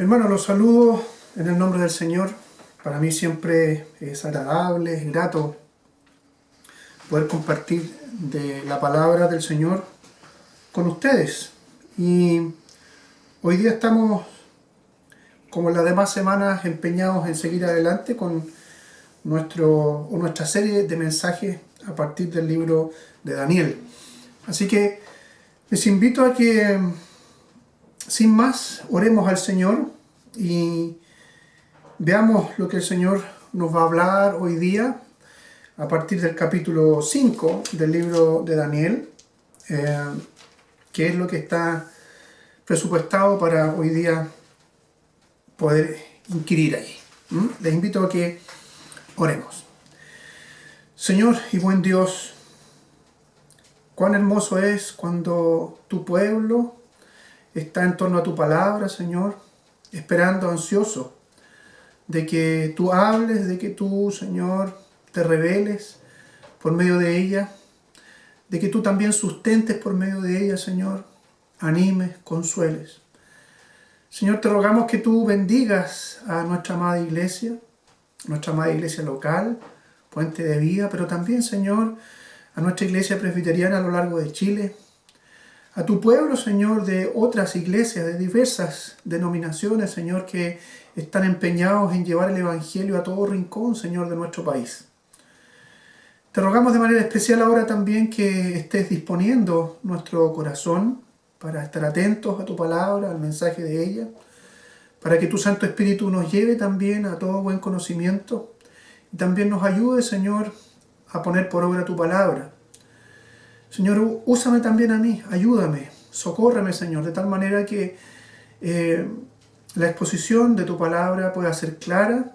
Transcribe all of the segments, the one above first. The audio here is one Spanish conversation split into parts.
Hermano, los saludo en el nombre del Señor. Para mí siempre es agradable, es grato poder compartir de la palabra del Señor con ustedes. Y hoy día estamos, como en las demás semanas, empeñados en seguir adelante con nuestra serie de mensajes a partir del libro de Daniel. Así que les invito a que, sin más, oremos al Señor y veamos lo que el Señor nos va a hablar hoy día a partir del capítulo 5 del libro de Daniel, que es lo que está presupuestado para hoy día poder inquirir allí. Les invito a que oremos. Señor y buen Dios, cuán hermoso es cuando tu pueblo está en torno a tu palabra, Señor, esperando ansioso de que tú hables, de que tú, Señor, te reveles por medio de ella, de que tú también sustentes por medio de ella, Señor, animes, consueles. Señor, te rogamos que tú bendigas a nuestra amada iglesia local, Puente de Vida, pero también, Señor, a nuestra iglesia presbiteriana a lo largo de Chile, a tu pueblo, Señor, de otras iglesias, de diversas denominaciones, Señor, que están empeñados en llevar el Evangelio a todo rincón, Señor, de nuestro país. Te rogamos de manera especial ahora también que estés disponiendo nuestro corazón para estar atentos a tu palabra, al mensaje de ella, para que tu Santo Espíritu nos lleve también a todo buen conocimiento y también nos ayude, Señor, a poner por obra tu palabra. Señor, úsame también a mí, ayúdame, socórreme, Señor, de tal manera que la exposición de tu palabra pueda ser clara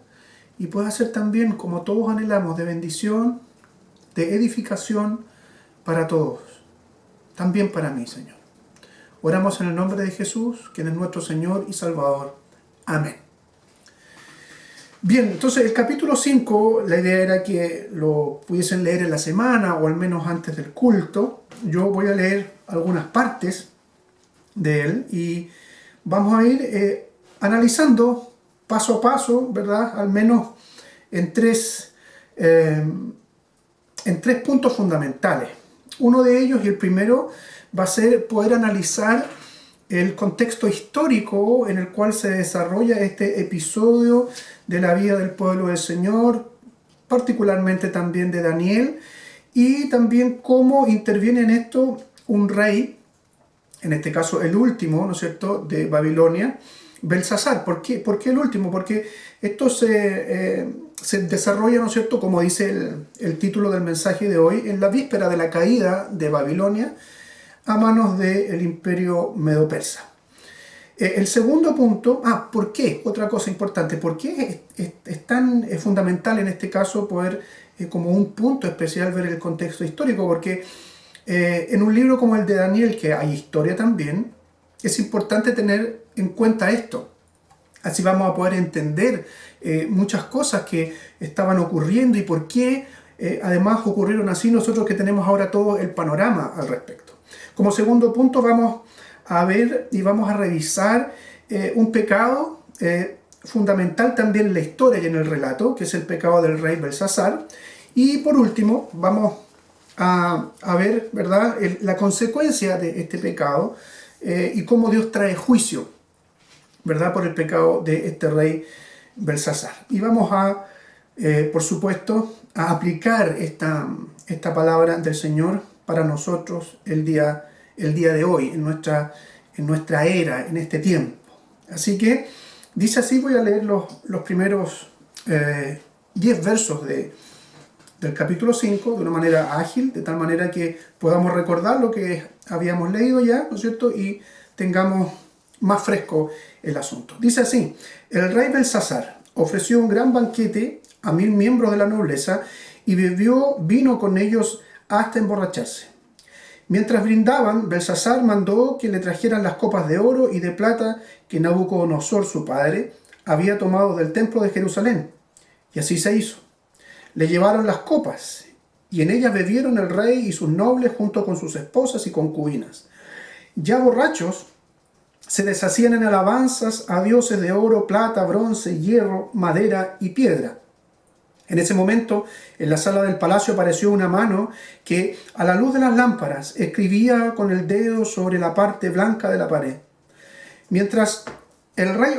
y pueda ser también, como todos anhelamos, de bendición, de edificación para todos, también para mí, Señor. Oramos en el nombre de Jesús, quien es nuestro Señor y Salvador. Amén. Bien, entonces el capítulo 5, la idea era que lo pudiesen leer en la semana o al menos antes del culto. Yo voy a leer algunas partes de él y vamos a ir analizando paso a paso, ¿verdad? Al menos en tres puntos fundamentales. Uno de ellos, y el primero, va a ser poder analizar el contexto histórico en el cual se desarrolla este episodio de la vida del pueblo del Señor, particularmente también de Daniel, y también cómo interviene en esto un rey, en este caso el último, ¿no es cierto?, de Babilonia, Belsasar. ¿Por qué el último? Porque esto se desarrolla, ¿no es cierto?, como dice el título del mensaje de hoy, en la víspera de la caída de Babilonia a manos del imperio medo-persa. El segundo punto, ¿por qué? Otra cosa importante, ¿por qué es tan fundamental en este caso poder, como un punto especial, ver el contexto histórico? Porque en un libro como el de Daniel, que hay historia también, es importante tener en cuenta esto. Así vamos a poder entender muchas cosas que estaban ocurriendo y por qué además ocurrieron así, nosotros que tenemos ahora todo el panorama al respecto. Como segundo punto vamos a ver y vamos a revisar un pecado fundamental también en la historia y en el relato, que es el pecado del rey Belsasar. Y por último vamos a ver, ¿verdad?, la consecuencia de este pecado y cómo Dios trae juicio, ¿verdad?, por el pecado de este rey Belsasar. Y vamos a, por supuesto, a aplicar esta palabra del Señor para nosotros el día de hoy, en nuestra era, en este tiempo. Así que, dice así, voy a leer los primeros 10 versos del capítulo 5 de una manera ágil, de tal manera que podamos recordar lo que habíamos leído ya, ¿no es cierto?, y tengamos más fresco el asunto. Dice así: el rey Belsasar ofreció un gran banquete a 1000 miembros de la nobleza y bebió vino con ellos hasta emborracharse. Mientras brindaban, Belsasar mandó que le trajeran las copas de oro y de plata que Nabucodonosor, su padre, había tomado del templo de Jerusalén. Y así se hizo. Le llevaron las copas, y en ellas bebieron el rey y sus nobles junto con sus esposas y concubinas. Ya borrachos, se deshacían en alabanzas a dioses de oro, plata, bronce, hierro, madera y piedra. En ese momento, en la sala del palacio apareció una mano que, a la luz de las lámparas, escribía con el dedo sobre la parte blanca de la pared. Mientras el rey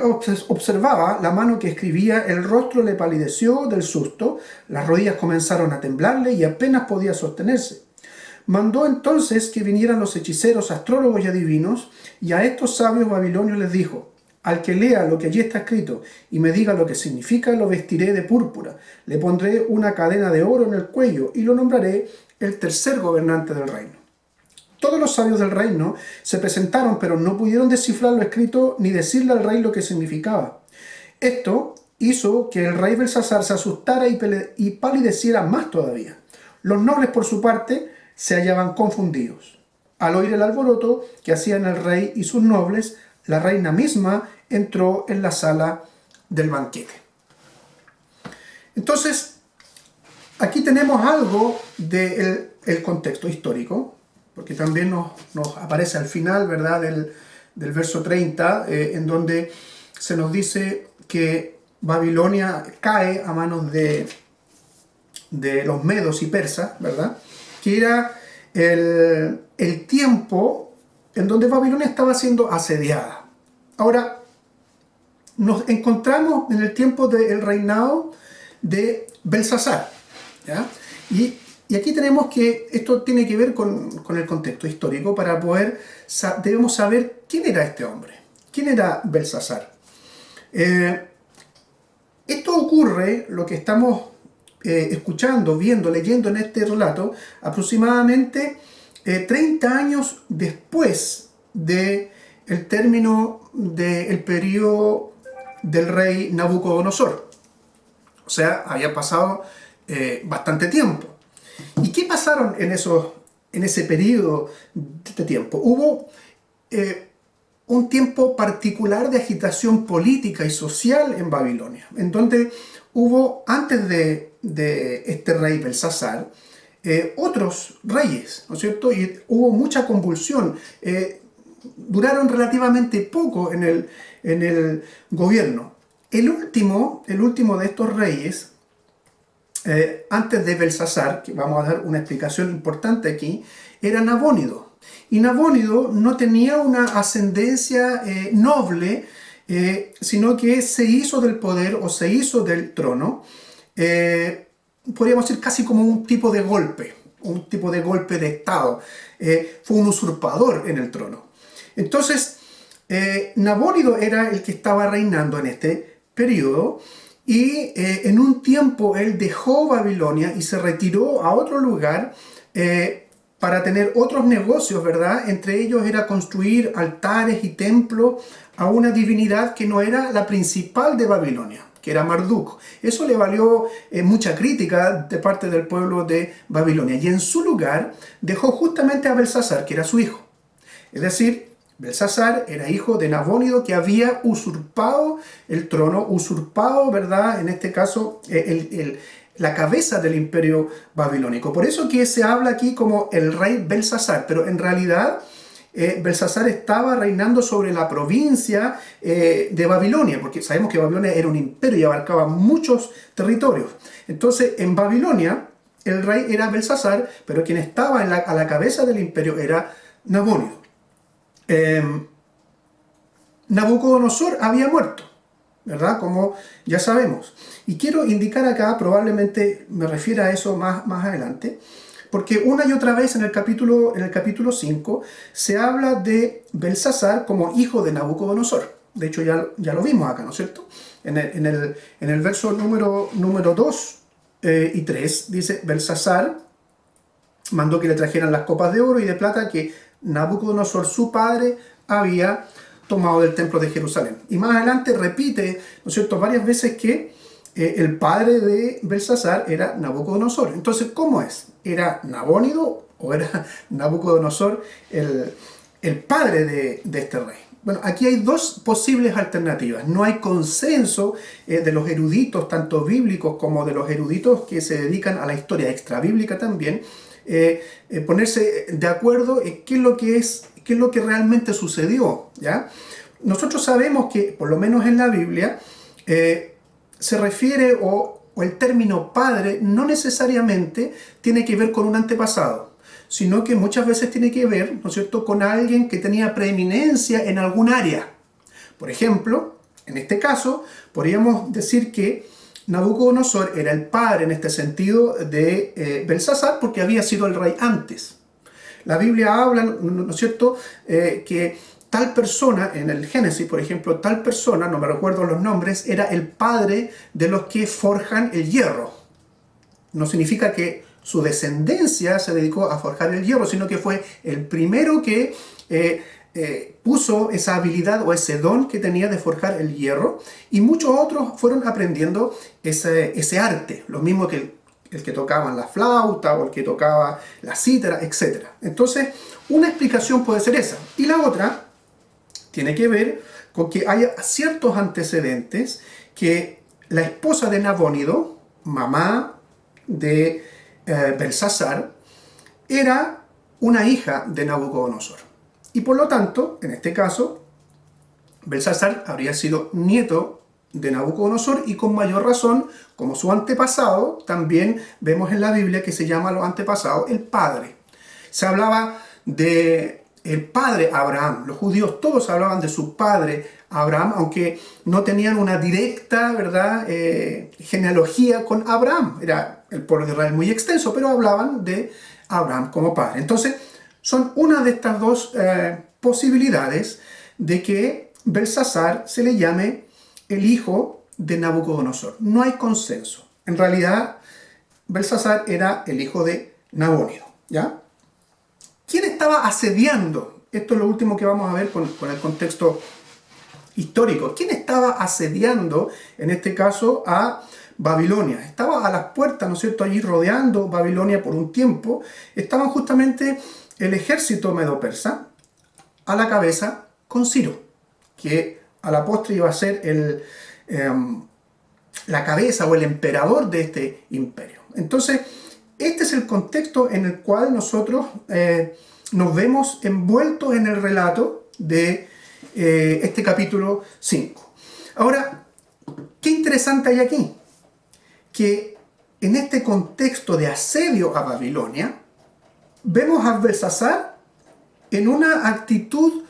observaba la mano que escribía, el rostro le palideció del susto, las rodillas comenzaron a temblarle y apenas podía sostenerse. Mandó entonces que vinieran los hechiceros, astrólogos y adivinos, y a estos sabios babilonios les dijo: al que lea lo que allí está escrito y me diga lo que significa, lo vestiré de púrpura, le pondré una cadena de oro en el cuello y lo nombraré el tercer gobernante del reino. Todos los sabios del reino se presentaron, pero no pudieron descifrar lo escrito ni decirle al rey lo que significaba. Esto hizo que el rey Belsasar se asustara y palideciera más todavía. Los nobles, por su parte, se hallaban confundidos. Al oír el alboroto que hacían el rey y sus nobles, la reina misma entró en la sala del banquete. Entonces, aquí tenemos algo del contexto histórico, porque también nos aparece al final, ¿verdad?, del verso 30, en donde se nos dice que Babilonia cae a manos de los medos y persas, ¿verdad?, que era el tiempo en donde Babilonia estaba siendo asediada. Ahora, nos encontramos en el tiempo del reinado de Belsasar, ¿ya? Y aquí tenemos que, esto tiene que ver con el contexto histórico, para poder, debemos saber quién era este hombre, quién era Belsasar. Esto ocurre, lo que estamos escuchando, viendo, leyendo en este relato, aproximadamente 30 años después del término del periodo del rey Nabucodonosor. O sea, había pasado bastante tiempo. ¿Y qué pasaron en ese periodo de tiempo? Hubo un tiempo particular de agitación política y social en Babilonia, en donde hubo, antes de este rey Belsasar, otros reyes, ¿no es cierto? Y hubo mucha convulsión. Duraron relativamente poco en el gobierno. El último de estos reyes, antes de Belsasar, que vamos a dar una explicación importante aquí, era Nabónido. Y Nabónido no tenía una ascendencia noble, sino que se hizo del poder o se hizo del trono, podríamos decir casi como un tipo de golpe de Estado. Fue un usurpador en el trono. Entonces, Nabónido era el que estaba reinando en este periodo, y en un tiempo él dejó Babilonia y se retiró a otro lugar para tener otros negocios, ¿verdad? Entre ellos era construir altares y templos a una divinidad que no era la principal de Babilonia, que era Marduk. Eso le valió mucha crítica de parte del pueblo de Babilonia. Y en su lugar dejó justamente a Belsasar, que era su hijo. Es decir, Belsasar era hijo de Nabónido, que había usurpado el trono, ¿verdad? En este caso, la cabeza del imperio babilónico. Por eso que se habla aquí como el rey Belsasar, pero en realidad Belsasar estaba reinando sobre la provincia de Babilonia, porque sabemos que Babilonia era un imperio y abarcaba muchos territorios. Entonces, en Babilonia, el rey era Belsasar, pero quien estaba a la cabeza del imperio era Nabónido. Nabucodonosor había muerto, ¿verdad? Como ya sabemos. Y quiero indicar acá, probablemente me refiera a eso más adelante, porque una y otra vez en el capítulo 5 se habla de Belsasar como hijo de Nabucodonosor. De hecho, ya lo vimos acá, ¿no es cierto? En el verso número 2 y 3 dice: Belsasar mandó que le trajeran las copas de oro y de plata que Nabucodonosor, su padre, había tomado del templo de Jerusalén. Y más adelante repite, ¿no es cierto?, varias veces que el padre de Belsasar era Nabucodonosor. Entonces, ¿cómo es? ¿Era Nabónido o era Nabucodonosor el padre de este rey? Bueno, aquí hay dos posibles alternativas. No hay consenso de los eruditos, tanto bíblicos como de los eruditos que se dedican a la historia extrabíblica también, ponerse de acuerdo en qué es lo que es qué es lo que realmente sucedió, ¿ya? Nosotros sabemos que, por lo menos en la Biblia, se refiere o el término padre no necesariamente tiene que ver con un antepasado, sino que muchas veces tiene que ver, ¿no es cierto?, con alguien que tenía preeminencia en algún área. Por ejemplo, en este caso, podríamos decir que Nabucodonosor era el padre en este sentido de Belsasar porque había sido el rey antes. La Biblia habla, ¿no es cierto?, que tal persona, en el Génesis, por ejemplo, tal persona, no me recuerdo los nombres, era el padre de los que forjan el hierro. No significa que su descendencia se dedicó a forjar el hierro, sino que fue el primero que puso esa habilidad o ese don que tenía de forjar el hierro, y muchos otros fueron aprendiendo ese arte, lo mismo que el que tocaba la flauta o el que tocaba la cítara, etc. Entonces, una explicación puede ser esa. Y la otra tiene que ver con que hay ciertos antecedentes que la esposa de Nabónido, mamá de Belsasar, era una hija de Nabucodonosor. Y por lo tanto, en este caso, Belsasar habría sido nieto de Nabucodonosor y con mayor razón, como su antepasado, también vemos en la Biblia que se llama a los antepasados el padre. Se hablaba de el padre Abraham. Los judíos todos hablaban de su padre Abraham, aunque no tenían una directa, ¿verdad?, genealogía con Abraham. Era el pueblo de Israel muy extenso, pero hablaban de Abraham como padre. Entonces, son una de estas dos posibilidades de que Belsasar se le llame el hijo de Nabucodonosor. No hay consenso. En realidad, Belsasar era el hijo de Nabónido, ¿ya? ¿Quién estaba asediando? Esto es lo último que vamos a ver con el contexto histórico. ¿Quién estaba asediando, en este caso, a Babilonia? Estaba a las puertas, ¿no es cierto?, allí rodeando Babilonia por un tiempo. Estaban justamente el ejército medo-persa a la cabeza con Ciro, que a la postre iba a ser la cabeza o el emperador de este imperio. Entonces, este es el contexto en el cual nosotros nos vemos envueltos en el relato de este capítulo 5. Ahora, qué interesante hay aquí, que en este contexto de asedio a Babilonia, vemos a Belsasar en una actitud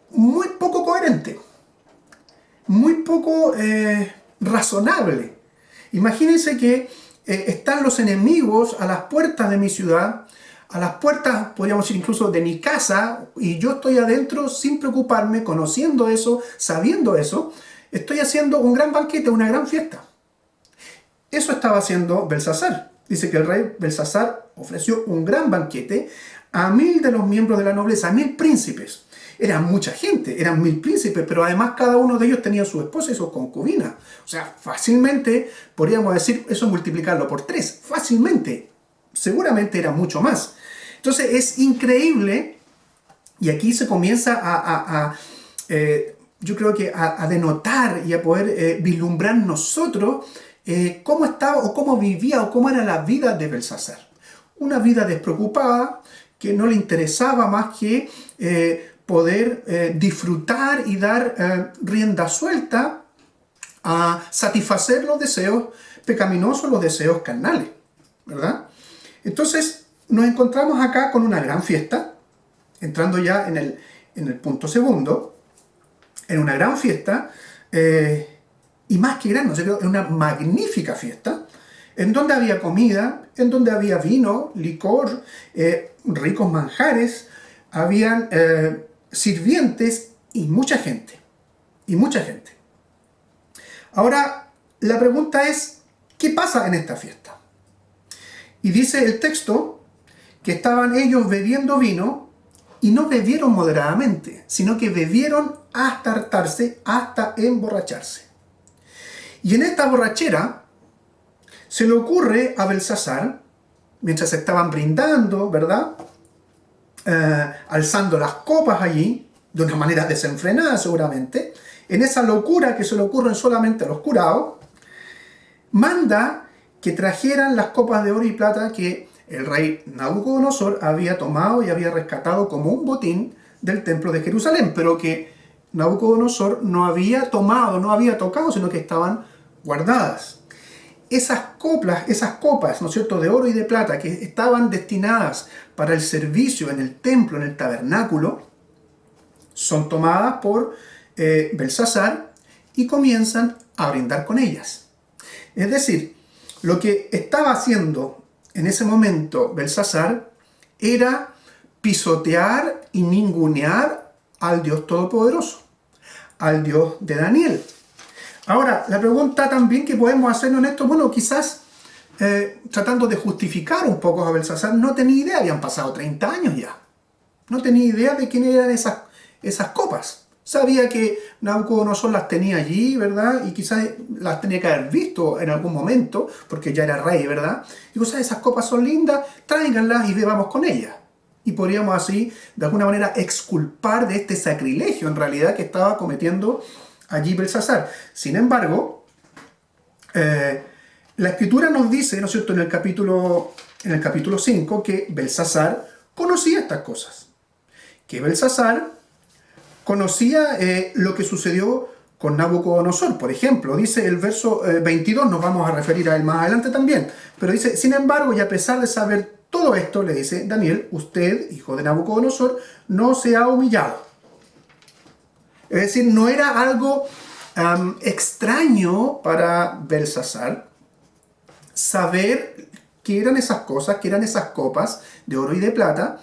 muy poco coherente, muy poco razonable. Imagínense que están los enemigos a las puertas de mi ciudad, a las puertas, podríamos decir, incluso de mi casa, y yo estoy adentro sin preocuparme, conociendo eso, sabiendo eso. Estoy haciendo un gran banquete, una gran fiesta. Eso estaba haciendo Belsasar. Dice que el rey Belsasar ofreció un gran banquete a 1000 de los miembros de la nobleza, a 1000 príncipes. Eran mucha gente, eran 1000 príncipes, pero además cada uno de ellos tenía su esposa y su concubina. O sea, fácilmente podríamos decir eso, multiplicarlo por 3, fácilmente. Seguramente era mucho más. Entonces es increíble, y aquí se comienza yo creo que a denotar y a poder vislumbrar nosotros cómo estaba o cómo vivía o cómo era la vida de Belsasar. Una vida despreocupada, que no le interesaba más que poder disfrutar y dar rienda suelta a satisfacer los deseos pecaminosos, los deseos carnales, ¿verdad? Entonces nos encontramos acá con una gran fiesta, entrando ya en el punto segundo, en una gran fiesta, y más que gran, ¿no? En una magnífica fiesta, en donde había comida, en donde había vino, licor, ricos manjares, habían sirvientes y mucha gente. Y mucha gente. Ahora, la pregunta es, ¿qué pasa en esta fiesta? Y dice el texto que estaban ellos bebiendo vino y no bebieron moderadamente, sino que bebieron hasta hartarse, hasta emborracharse. Y en esta borrachera se le ocurre a Belsasar, mientras estaban brindando, ¿verdad?, alzando las copas allí, de una manera desenfrenada seguramente, en esa locura que se le ocurre solamente a los curados, manda que trajeran las copas de oro y plata que el rey Nabucodonosor había tomado y había rescatado como un botín del templo de Jerusalén, pero que Nabucodonosor no había tomado, no había tocado, sino que estaban guardadas. Esas copas, ¿no es cierto?, de oro y de plata que estaban destinadas para el servicio en el templo, en el tabernáculo, son tomadas por Belsasar y comienzan a brindar con ellas. Es decir, lo que estaba haciendo en ese momento Belsasar era pisotear y ningunear al Dios Todopoderoso, al Dios de Daniel. Ahora, la pregunta también que podemos hacernos en esto, bueno, quizás tratando de justificar un poco a Belsasar, no tenía idea, habían pasado 30 años ya. No tenía idea de quién eran esas copas. Sabía que Nabucodonosor las tenía allí, ¿verdad? Y quizás las tenía que haber visto en algún momento, porque ya era rey, ¿verdad? Y pues, esas copas son lindas, tráiganlas y bebamos con ellas. Y podríamos así, de alguna manera, exculpar de este sacrilegio, en realidad, que estaba cometiendo allí Belsasar. Sin embargo, la Escritura nos dice, ¿no es cierto?, en el capítulo 5, que Belsasar conocía estas cosas. Que Belsasar conocía lo que sucedió con Nabucodonosor. Por ejemplo, dice el verso 22, nos vamos a referir a él más adelante también, pero dice, sin embargo, y a pesar de saber todo esto, le dice Daniel, usted, hijo de Nabucodonosor, no se ha humillado. Es decir, no era algo extraño para Belsasar saber qué eran esas cosas, qué eran esas copas de oro y de plata,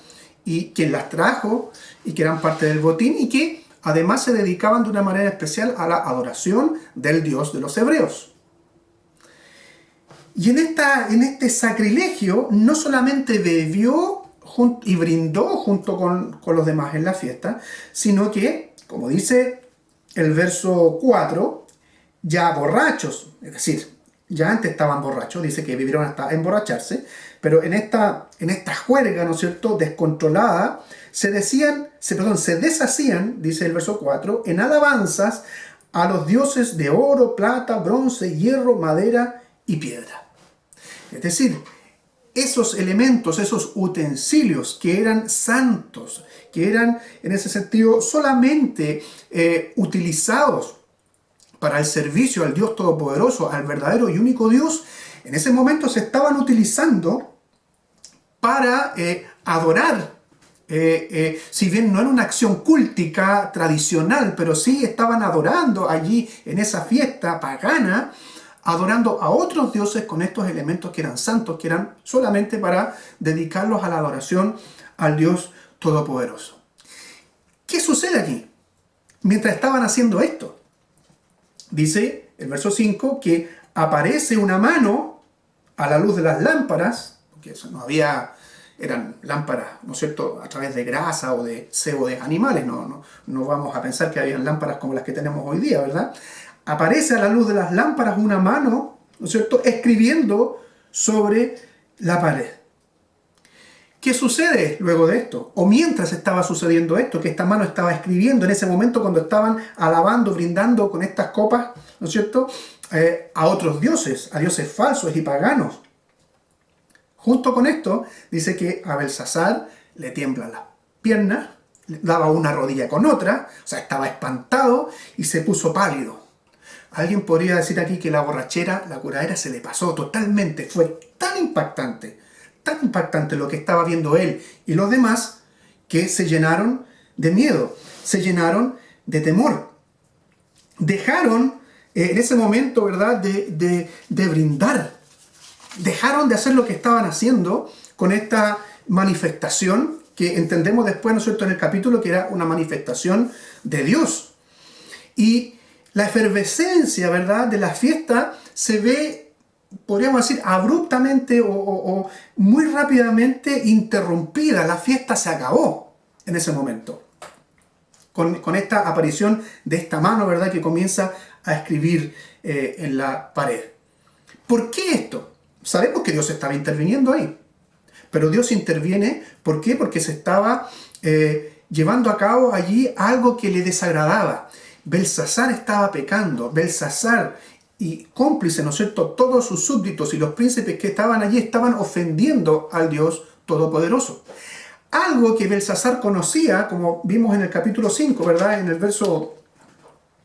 y quién las trajo, y que eran parte del botín, y que además se dedicaban de una manera especial a la adoración del Dios de los hebreos. Y en este sacrilegio no solamente bebió y brindó junto con los demás en la fiesta, sino que, como dice el verso 4, ya borrachos, es decir, ya antes estaban borrachos, dice que vivieron hasta emborracharse, pero en esta juerga, ¿no es cierto?, descontrolada, se deshacían, dice el verso 4, en alabanzas a los dioses de oro, plata, bronce, hierro, madera y piedra. Es decir, esos elementos, esos utensilios que eran santos, que eran en ese sentido solamente utilizados para el servicio al Dios Todopoderoso, al verdadero y único Dios, en ese momento se estaban utilizando para adorar. Si bien no era una acción cúltica tradicional, pero sí estaban adorando allí en esa fiesta pagana, adorando a otros dioses con estos elementos que eran santos, que eran solamente para dedicarlos a la adoración al Dios Todopoderoso. ¿Qué sucede aquí? Mientras estaban haciendo esto, dice el verso 5 que aparece una mano a la luz de las lámparas, porque eso no había, eran lámparas, ¿no es cierto?, a través de grasa o de sebo de animales, no vamos a pensar que habían lámparas como las que tenemos hoy día, ¿verdad? Aparece a la luz de las lámparas una mano, ¿no es cierto?, escribiendo sobre la pared. ¿Qué sucede luego de esto? O mientras estaba sucediendo esto, que esta mano estaba escribiendo en ese momento cuando estaban alabando, brindando con estas copas, ¿no es cierto?, a otros dioses, a dioses falsos y paganos. Junto con esto, dice que a Belsasar le tiemblan las piernas, le daba una rodilla con otra, o sea, estaba espantado y se puso pálido. Alguien podría decir aquí que la borrachera, la curadera se le pasó totalmente, fue tan impactante lo que estaba viendo él y los demás, que se llenaron de miedo, se llenaron de temor. Dejaron en ese momento, ¿verdad?, de brindar. Dejaron de hacer lo que estaban haciendo con esta manifestación, que entendemos después, ¿no es cierto?, en el capítulo, que era una manifestación de Dios. Y la efervescencia, ¿verdad?, de la fiesta se ve, podríamos decir, abruptamente o muy rápidamente interrumpida. La fiesta se acabó en ese momento. Con esta aparición de esta mano, ¿verdad?, que comienza a escribir en la pared. ¿Por qué esto? Sabemos que Dios estaba interviniendo ahí. Pero Dios interviene, ¿por qué? Porque se estaba llevando a cabo allí algo que le desagradaba. Belsasar estaba pecando. Belsasar y cómplice, ¿no es cierto?, todos sus súbditos y los príncipes que estaban allí estaban ofendiendo al Dios Todopoderoso. Algo que Belsasar conocía, como vimos en el capítulo 5, ¿verdad?, en el verso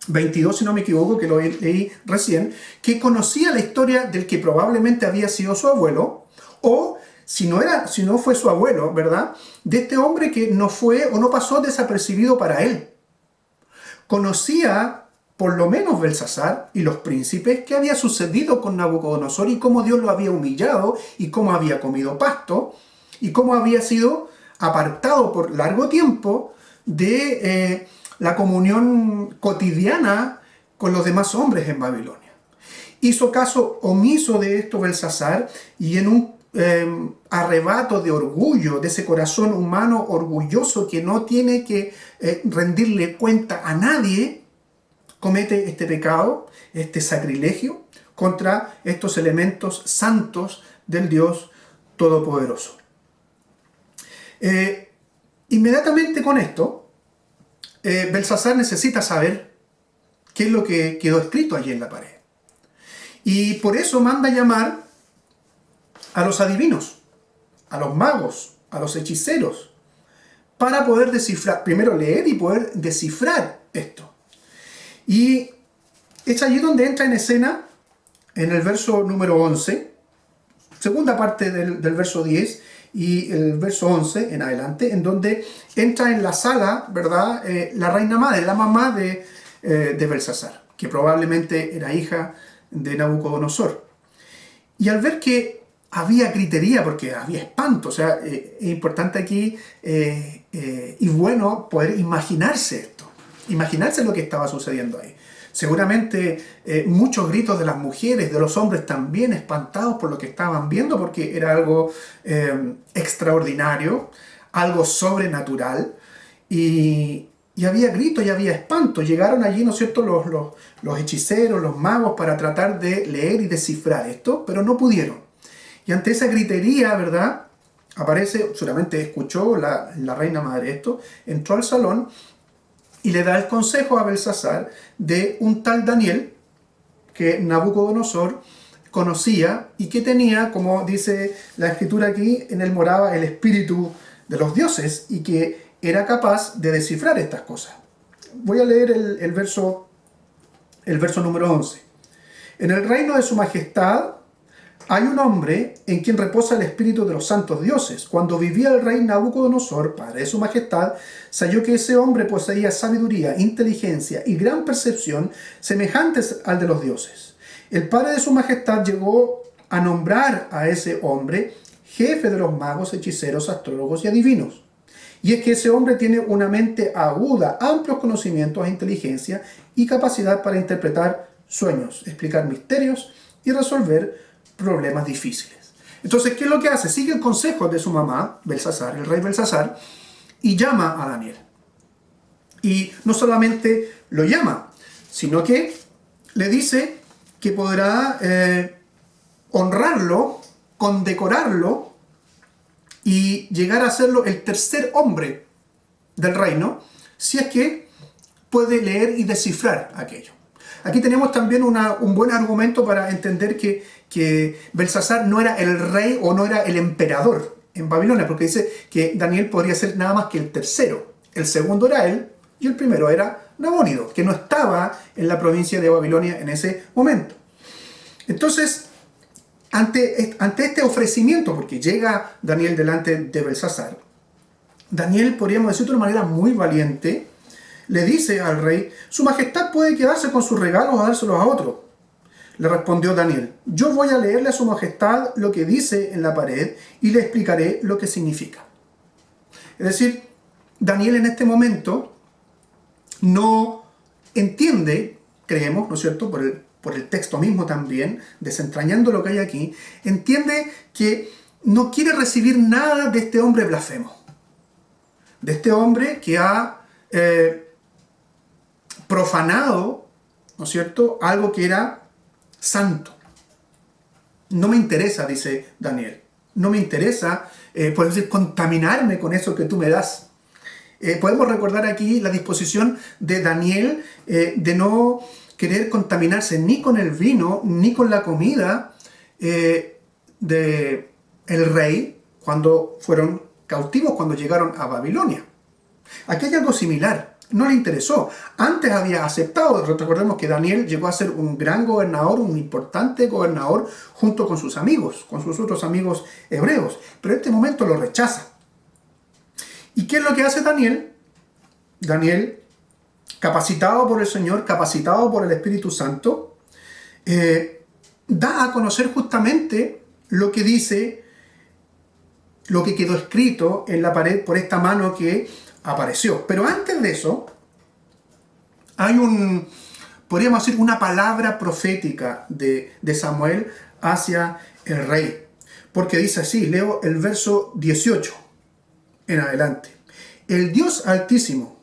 22, si no me equivoco, que lo leí recién, que conocía la historia del que probablemente había sido su abuelo, o si no fue su abuelo, ¿verdad?, de este hombre que no fue o no pasó desapercibido para él. Conocía, por lo menos Belsasar y los príncipes, qué había sucedido con Nabucodonosor y cómo Dios lo había humillado y cómo había comido pasto y cómo había sido apartado por largo tiempo de la comunión cotidiana con los demás hombres en Babilonia. Hizo caso omiso de esto Belsasar y en un arrebato de orgullo, de ese corazón humano orgulloso que no tiene que rendirle cuenta a nadie, comete este pecado, este sacrilegio contra estos elementos santos del Dios Todopoderoso. Inmediatamente con esto, Belsasar necesita saber qué es lo que quedó escrito allí en la pared. Y por eso manda llamar a los adivinos, a los magos, a los hechiceros, para poder descifrar, primero leer y poder descifrar esto. Y es allí donde entra en escena, en el verso número 11, segunda parte del verso 10 y el verso 11 en adelante, en donde entra en la sala, ¿verdad?, la reina madre, la mamá de Belsasar, que probablemente era hija de Nabucodonosor. Y al ver que había gritería, porque había espanto, o sea, es importante aquí y bueno poder imaginarse esto, imaginarse lo que estaba sucediendo ahí. Seguramente muchos gritos de las mujeres, de los hombres también espantados por lo que estaban viendo, porque era algo extraordinario, algo sobrenatural, y había gritos y había espanto. Llegaron allí, ¿no es cierto?, los hechiceros, los magos, para tratar de leer y descifrar esto, pero no pudieron. Y ante esa gritería, ¿verdad?, aparece, seguramente escuchó la reina madre esto, entró al salón y le da el consejo a Belsasar de un tal Daniel que Nabucodonosor conocía y que tenía, como dice la escritura aquí, en él moraba el espíritu de los dioses y que era capaz de descifrar estas cosas. Voy a leer el verso número 11. En el reino de su majestad hay un hombre en quien reposa el espíritu de los santos dioses. Cuando vivía el rey Nabucodonosor, padre de su majestad, se halló que ese hombre poseía sabiduría, inteligencia y gran percepción semejantes al de los dioses. El padre de su majestad llegó a nombrar a ese hombre jefe de los magos, hechiceros, astrólogos y adivinos. Y es que ese hombre tiene una mente aguda, amplios conocimientos e inteligencia y capacidad para interpretar sueños, explicar misterios y resolver problemas difíciles. Entonces, ¿qué es lo que hace? Sigue el consejo de su mamá, Belsasar, el rey Belsasar, y llama a Daniel. Y no solamente lo llama, sino que le dice que podrá honrarlo, condecorarlo y llegar a serlo el tercer hombre del reino, si es que puede leer y descifrar aquello. Aquí tenemos también un buen argumento para entender que Belsasar no era el rey o no era el emperador en Babilonia, porque dice que Daniel podría ser nada más que el tercero. El segundo era él y el primero era Nabónido, que no estaba en la provincia de Babilonia en ese momento. Entonces, ante este ofrecimiento, porque llega Daniel delante de Belsasar, Daniel, podríamos decir de una manera muy valiente, le dice al rey: su majestad puede quedarse con sus regalos o dárselos a otro. Le respondió Daniel: yo voy a leerle a su majestad lo que dice en la pared y le explicaré lo que significa. Es decir, Daniel en este momento no entiende, creemos, ¿no es cierto?, por el texto mismo también, desentrañando lo que hay aquí, entiende que no quiere recibir nada de este hombre blasfemo, de este hombre que ha profanado, ¿no es cierto?, algo que era santo. No me interesa, dice Daniel, no me interesa, por decir, contaminarme con eso que tú me das. Podemos recordar aquí la disposición de Daniel de no querer contaminarse ni con el vino ni con la comida del rey cuando fueron cautivos, cuando llegaron a Babilonia. Aquí hay algo similar. No le interesó. Antes había aceptado. Recordemos que Daniel llegó a ser un gran gobernador, un importante gobernador, junto con sus amigos, con sus otros amigos hebreos. Pero en este momento lo rechaza. ¿Y qué es lo que hace Daniel? Daniel, capacitado por el Señor, capacitado por el Espíritu Santo, da a conocer justamente lo que dice, lo que quedó escrito en la pared por esta mano que apareció. Pero antes de eso, hay podríamos decir, una palabra profética de Samuel hacia el rey. Porque dice así, leo el verso 18 en adelante. El Dios Altísimo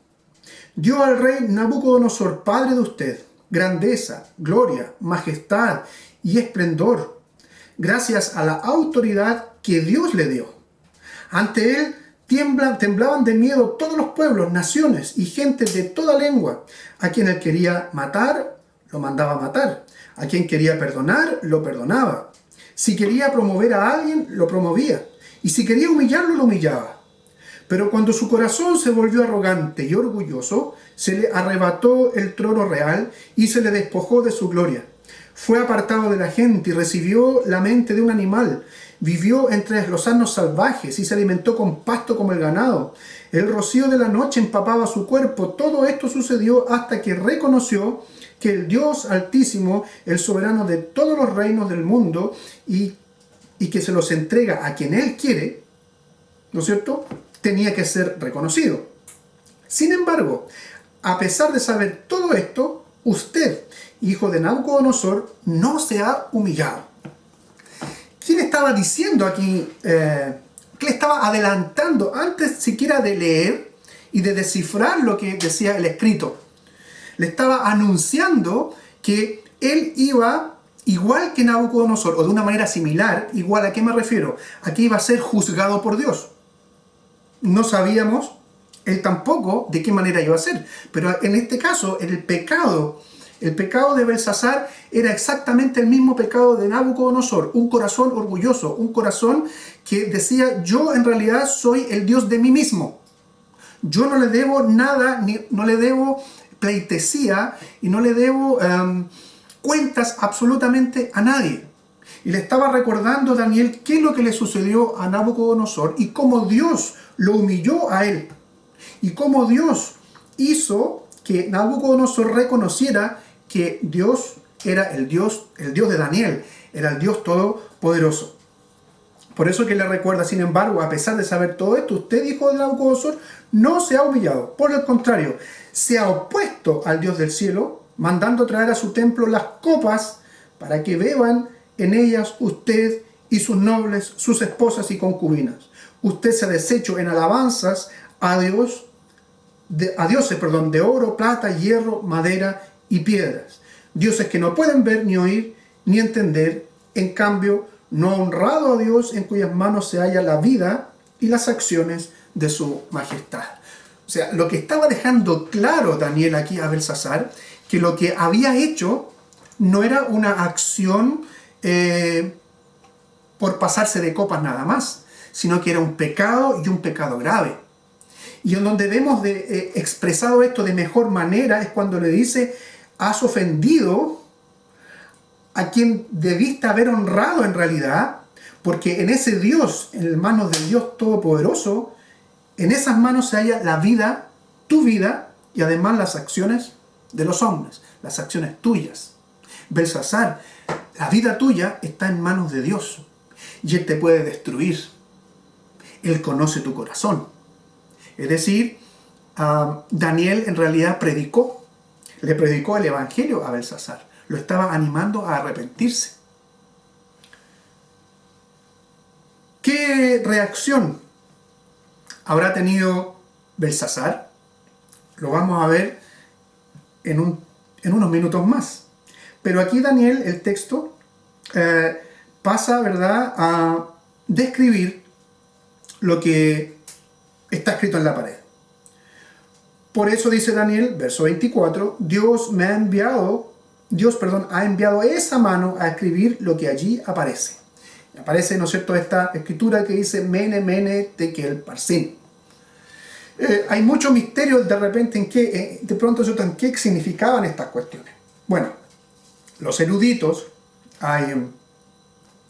dio al rey Nabucodonosor, padre de usted, grandeza, gloria, majestad y esplendor, gracias a la autoridad que Dios le dio. Ante él temblaban de miedo todos los pueblos, naciones y gentes de toda lengua. A quien él quería matar, lo mandaba matar. A quien quería perdonar, lo perdonaba. Si quería promover a alguien, lo promovía. Y si quería humillarlo, lo humillaba. Pero cuando su corazón se volvió arrogante y orgulloso, se le arrebató el trono real y se le despojó de su gloria. Fue apartado de la gente y recibió la mente de un animal. Vivió entre los asnos salvajes y se alimentó con pasto como el ganado. El rocío de la noche empapaba su cuerpo. Todo esto sucedió hasta que reconoció que el Dios Altísimo, el soberano de todos los reinos del mundo, y que se los entrega a quien Él quiere, ¿no es cierto?, tenía que ser reconocido. Sin embargo, a pesar de saber todo esto, usted, hijo de Nabucodonosor, no se ha humillado. ¿Qué le estaba diciendo aquí? ¿Qué le estaba adelantando antes siquiera de leer y de descifrar lo que decía el escrito? Le estaba anunciando que él iba, igual que Nabucodonosor, o de una manera similar, igual a qué me refiero, a que iba a ser juzgado por Dios. No sabíamos, él tampoco, de qué manera iba a ser. Pero en este caso, el pecado de Belsasar era exactamente el mismo pecado de Nabucodonosor, un corazón orgulloso, un corazón que decía, yo en realidad soy el Dios de mí mismo. Yo no le debo nada, no le debo pleitesía y no le debo cuentas absolutamente a nadie. Y le estaba recordando a Daniel qué es lo que le sucedió a Nabucodonosor y cómo Dios lo humilló a él. Y cómo Dios hizo que Nabucodonosor reconociera que Dios era el Dios de Daniel, era el Dios todopoderoso. Por eso que le recuerda, sin embargo, a pesar de saber todo esto, usted, hijo de Nabucodonosor, no se ha humillado. Por el contrario, se ha opuesto al Dios del cielo, mandando traer a su templo las copas para que beban en ellas usted y sus nobles, sus esposas y concubinas. Usted se ha deshecho en alabanzas a dioses de oro, plata, hierro, madera y piedras. Dioses que no pueden ver, ni oír, ni entender. En cambio, no ha honrado a Dios en cuyas manos se halla la vida y las acciones de su majestad. O sea, lo que estaba dejando claro Daniel aquí a Belsasar, que lo que había hecho no era una acción por pasarse de copas nada más, sino que era un pecado y un pecado grave. Y en donde vemos expresado esto de mejor manera es cuando le dice, has ofendido a quien debiste haber honrado en realidad, porque en ese Dios, en las manos del Dios Todopoderoso, en esas manos se halla la vida, tu vida, y además las acciones de los hombres, las acciones tuyas. Belsasar, la vida tuya está en manos de Dios, y Él te puede destruir. Él conoce tu corazón. Es decir, Daniel en realidad le predicó el evangelio a Belsasar. Lo estaba animando a arrepentirse. ¿Qué reacción habrá tenido Belsasar? Lo vamos a ver en unos minutos más. Pero aquí Daniel, el texto, pasa, ¿verdad?, a describir lo que está escrito en la pared. Por eso dice Daniel, verso 24, Dios me ha enviado Dios, perdón, ha enviado esa mano a escribir lo que allí aparece. Aparece, ¿no es cierto?, esta escritura que dice Mene, Mene, Tekel, Parsin. Hay mucho misterio de repente en qué, de pronto, en qué significaban estas cuestiones. Bueno, los eruditos, hay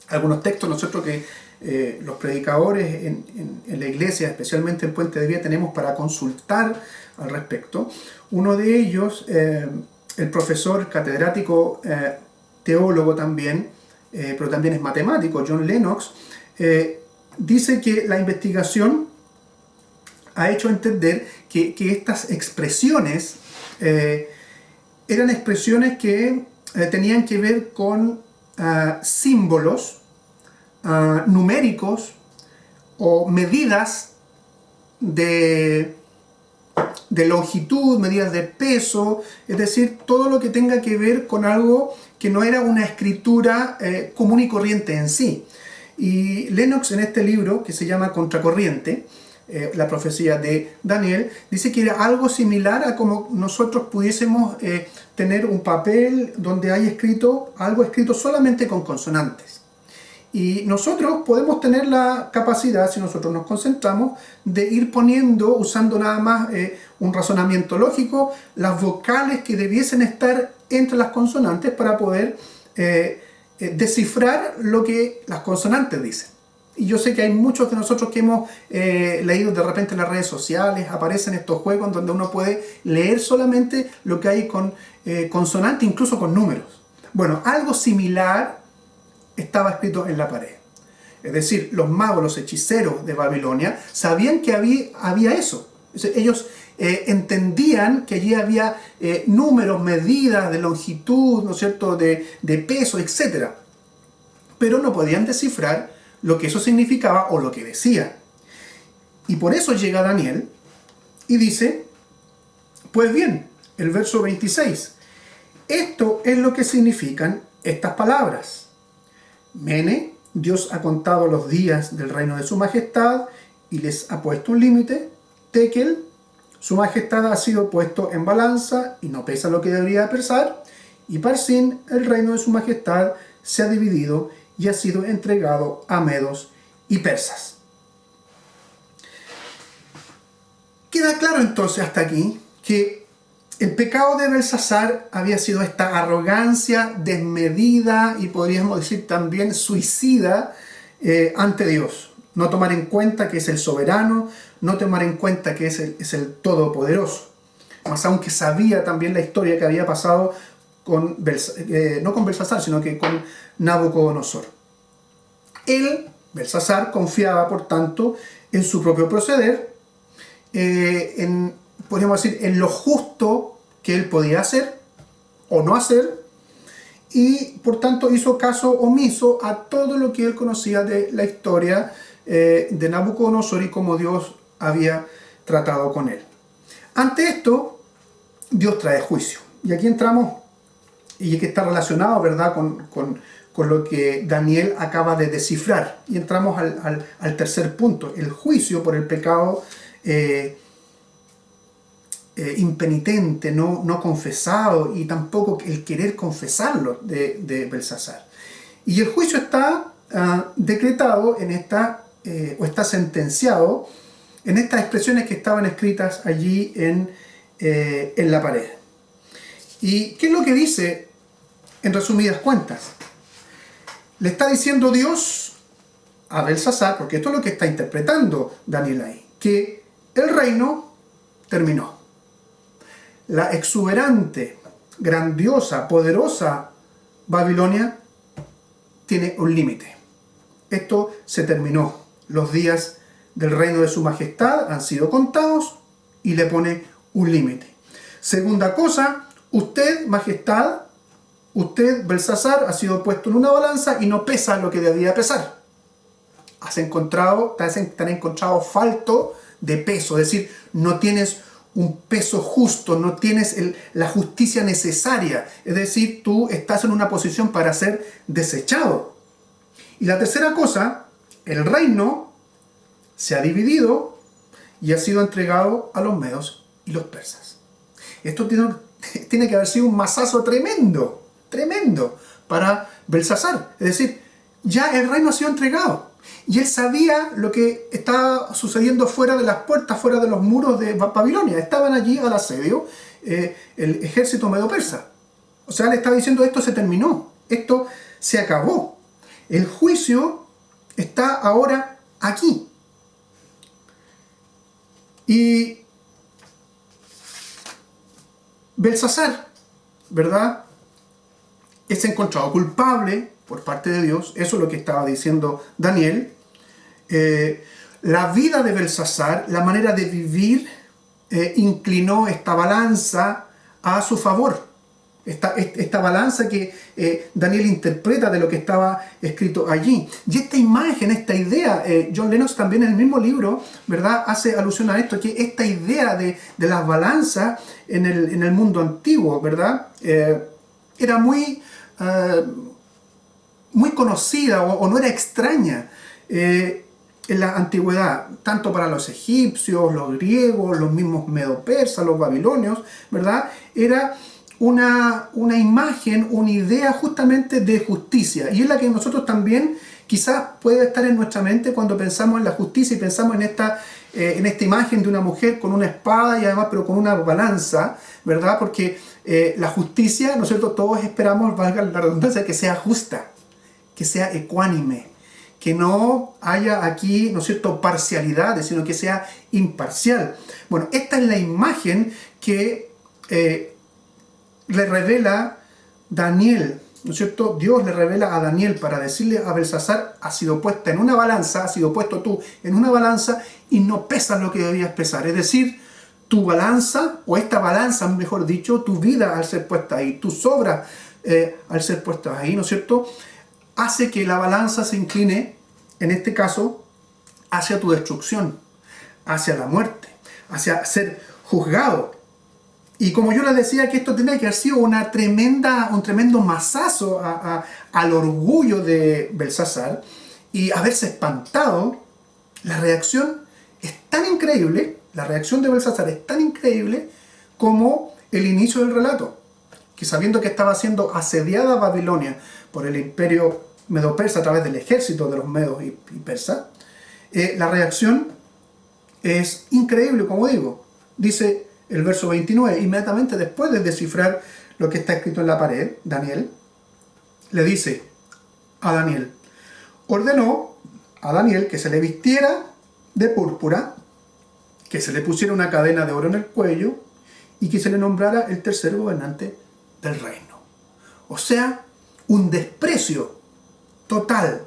algunos textos nosotros que los predicadores en la iglesia, especialmente en Puente de Vía, tenemos para consultar al respecto. Uno de ellos, el profesor catedrático, teólogo también, pero también es matemático, John Lennox, dice que la investigación ha hecho entender que estas expresiones eran expresiones que tenían que ver con símbolos numéricos o medidas de longitud, medidas de peso, es decir, todo lo que tenga que ver con algo que no era una escritura común y corriente en sí. Y Lennox, en este libro que se llama Contracorriente, la profecía de Daniel, dice que era algo similar a como nosotros pudiésemos tener un papel donde hay escrito algo escrito solamente con consonantes. Y nosotros podemos tener la capacidad, si nosotros nos concentramos, de ir poniendo, usando nada más un razonamiento lógico, las vocales que debiesen estar entre las consonantes para poder descifrar lo que las consonantes dicen. Y yo sé que hay muchos de nosotros que hemos leído de repente en las redes sociales, aparecen estos juegos donde uno puede leer solamente lo que hay con consonantes, incluso con números. Bueno, algo similar estaba escrito en la pared. Es decir, los magos, los hechiceros de Babilonia sabían que había eso. Ellos entendían que allí había números, medidas de longitud, ¿no es cierto?, de peso, etc. Pero no podían descifrar lo que eso significaba o lo que decía. Y por eso llega Daniel y dice, pues bien, el verso 26, esto es lo que significan estas palabras. Mene, Dios ha contado los días del reino de su majestad y les ha puesto un límite. Tekel, su majestad ha sido puesto en balanza y no pesa lo que debería pesar. Y Parsin, el reino de su majestad, se ha dividido y ha sido entregado a medos y persas. Queda claro entonces hasta aquí que el pecado de Belsasar había sido esta arrogancia desmedida y podríamos decir también suicida ante Dios. No tomar en cuenta que es el soberano, no tomar en cuenta que es el todopoderoso. Más aunque sabía también la historia que había pasado no con Belsasar, sino que con Nabucodonosor. Él, Belsasar, confiaba, por tanto, en su propio proceder, podríamos decir, en lo justo que él podía hacer o no hacer, y por tanto hizo caso omiso a todo lo que él conocía de la historia de Nabucodonosor y cómo Dios había tratado con él. Ante esto, Dios trae juicio. Y aquí entramos, y que está relacionado, ¿verdad?, con lo que Daniel acaba de descifrar. Y entramos al tercer punto, el juicio por el pecado impenitente, no confesado, y tampoco el querer confesarlo de Belsasar. Y el juicio está decretado en o está sentenciado en estas expresiones que estaban escritas allí en la pared. ¿Y qué es lo que dice en resumidas cuentas? Le está diciendo Dios a Belsasar, porque esto es lo que está interpretando Daniel ahí, que el reino terminó. La exuberante, grandiosa, poderosa Babilonia tiene un límite. Esto se terminó. Los días del reino de su majestad han sido contados y le pone un límite. Segunda cosa, usted, majestad, usted, Belsasar, ha sido puesto en una balanza y no pesa lo que debía pesar. Te han encontrado falto de peso, es decir, no tienes un peso justo, no tienes la justicia necesaria, es decir, tú estás en una posición para ser desechado. Y la tercera cosa, el reino se ha dividido y ha sido entregado a los medos y los persas. Esto tiene que haber sido un mazazo tremendo tremendo para Belsasar. Es decir, ya el reino ha sido entregado. Y él sabía lo que estaba sucediendo fuera de las puertas, fuera de los muros de Babilonia. Estaban allí al asedio el ejército medo-persa. O sea, le estaba diciendo, esto se terminó, esto se acabó. El juicio está ahora aquí. Y Belsasar, ¿verdad?, es encontrado culpable por parte de Dios. Eso es lo que estaba diciendo Daniel. La vida de Belsasar, la manera de vivir, inclinó esta balanza a su favor. Esta balanza que Daniel interpreta de lo que estaba escrito allí. Y esta imagen, esta idea, John Lennox también en el mismo libro, ¿verdad?, hace alusión a esto, que esta idea de las balanzas en el mundo antiguo, ¿verdad?, era muy conocida o no era extraña en la antigüedad, tanto para los egipcios, los griegos, los mismos medo-persas, los babilonios, ¿verdad? Era una imagen, una idea justamente de justicia, y es la que nosotros también quizás puede estar en nuestra mente cuando pensamos en la justicia y pensamos en esta imagen de una mujer con una espada y además pero con una balanza, ¿verdad? Porque la justicia, ¿no es cierto?, todos esperamos, valga la redundancia, que sea justa, que sea ecuánime, que no haya aquí, ¿no es cierto?, parcialidades, sino que sea imparcial. Bueno, esta es la imagen que le revela Daniel, ¿no es cierto? Dios le revela a Daniel para decirle a Belsasar, ha sido puesta en una balanza, has sido puesto tú en una balanza y no pesas lo que debías pesar. Es decir, tu balanza, o esta balanza, mejor dicho, tu vida al ser puesta ahí, tus obras al ser puestas ahí, ¿no es cierto?, hace que la balanza se incline, en este caso, hacia tu destrucción, hacia la muerte, hacia ser juzgado. Y como yo les decía, que esto tenía que haber sido un tremendo mazazo al orgullo de Belsasar y haberse espantado, la reacción es tan increíble, la reacción de Belsasar es tan increíble como el inicio del relato, que sabiendo que estaba siendo asediada Babilonia por el imperio medo-persa a través del ejército de los medos y persas, la reacción es increíble, como digo. Dice el verso 29, inmediatamente después de descifrar lo que está escrito en la pared, Daniel le dice a Daniel, ordenó a Daniel que se le vistiera de púrpura, que se le pusiera una cadena de oro en el cuello y que se le nombrara el tercer gobernante del reino. O sea, un desprecio total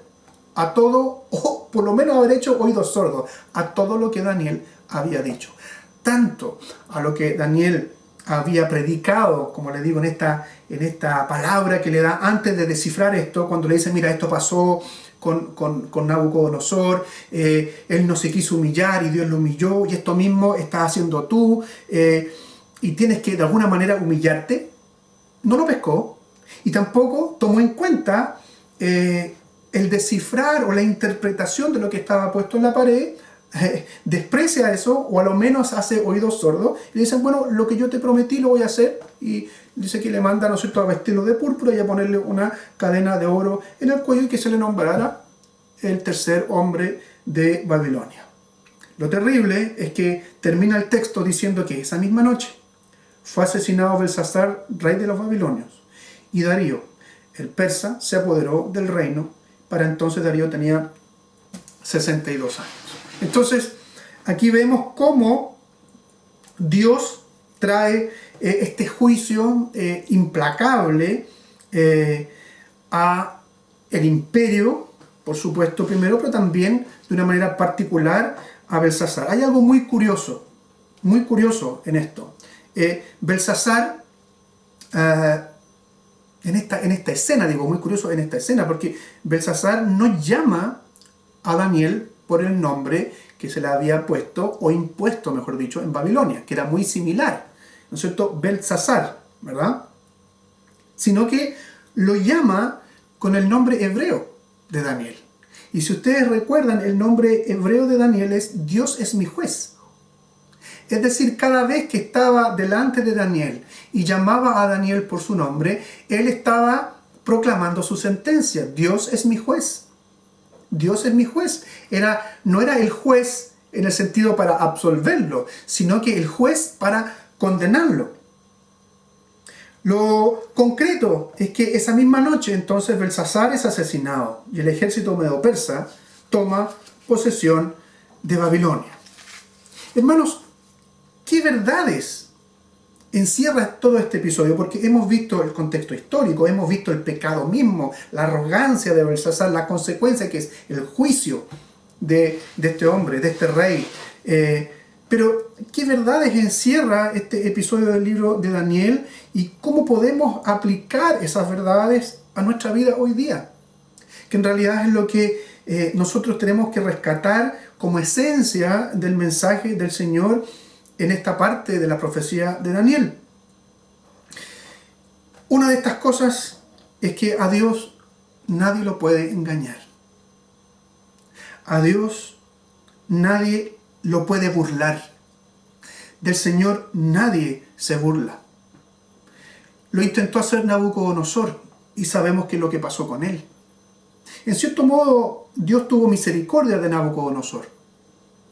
a todo, o por lo menos haber hecho oídos sordos a todo lo que Daniel había dicho. Tanto a lo que Daniel había predicado, como le digo, en esta palabra que le da antes de descifrar esto, cuando le dice, mira, esto pasó con Nabucodonosor, él no se quiso humillar y Dios lo humilló, y esto mismo estás haciendo tú, y tienes que de alguna manera humillarte. No lo pescó, y tampoco tomó en cuenta el descifrar o la interpretación de lo que estaba puesto en la pared. Desprecia eso, o a lo menos hace oídos sordos, y dicen, bueno, lo que yo te prometí lo voy a hacer, y dice que le manda, ¿no es cierto?, a vestirlo de púrpura y a ponerle una cadena de oro en el cuello y que se le nombrara el tercer hombre de Babilonia. Lo terrible es que termina el texto diciendo que esa misma noche fue asesinado Belsasar, rey de los babilonios, y Darío, el persa, se apoderó del reino. Para entonces Darío tenía 62 años. Entonces, aquí vemos cómo Dios trae este juicio implacable a el imperio, por supuesto, primero, pero también de una manera particular a Belsasar. Hay algo muy curioso en esto. Belsasar, en esta escena, digo, muy curioso en esta escena, porque Belsasar no llama a Daniel por el nombre que se le había puesto, o impuesto, mejor dicho, en Babilonia, que era muy similar, ¿no es cierto?, Belsasar, ¿verdad? Sino que lo llama con el nombre hebreo de Daniel. Y si ustedes recuerdan, el nombre hebreo de Daniel es Dios es mi juez. Es decir, cada vez que estaba delante de Daniel y llamaba a Daniel por su nombre, él estaba proclamando su sentencia. Dios es mi juez. Dios es mi juez. No era el juez en el sentido para absolverlo, sino que el juez para condenarlo. Lo concreto es que esa misma noche entonces Belsasar es asesinado y el ejército medo-persa toma posesión de Babilonia. Hermanos, ¿qué verdades encierra todo este episodio? Porque hemos visto el contexto histórico, hemos visto el pecado mismo, la arrogancia de Belsasar, la consecuencia que es el juicio de este hombre, de este rey. Pero, ¿qué verdades encierra este episodio del libro de Daniel y cómo podemos aplicar esas verdades a nuestra vida hoy día? Que en realidad es lo que nosotros tenemos que rescatar como esencia del mensaje del Señor en esta parte de la profecía de Daniel. Una de estas cosas es que a Dios nadie lo puede engañar. A Dios nadie lo puede burlar. Del Señor nadie se burla. Lo intentó hacer Nabucodonosor y sabemos qué es lo que pasó con él. En cierto modo, Dios tuvo misericordia de Nabucodonosor.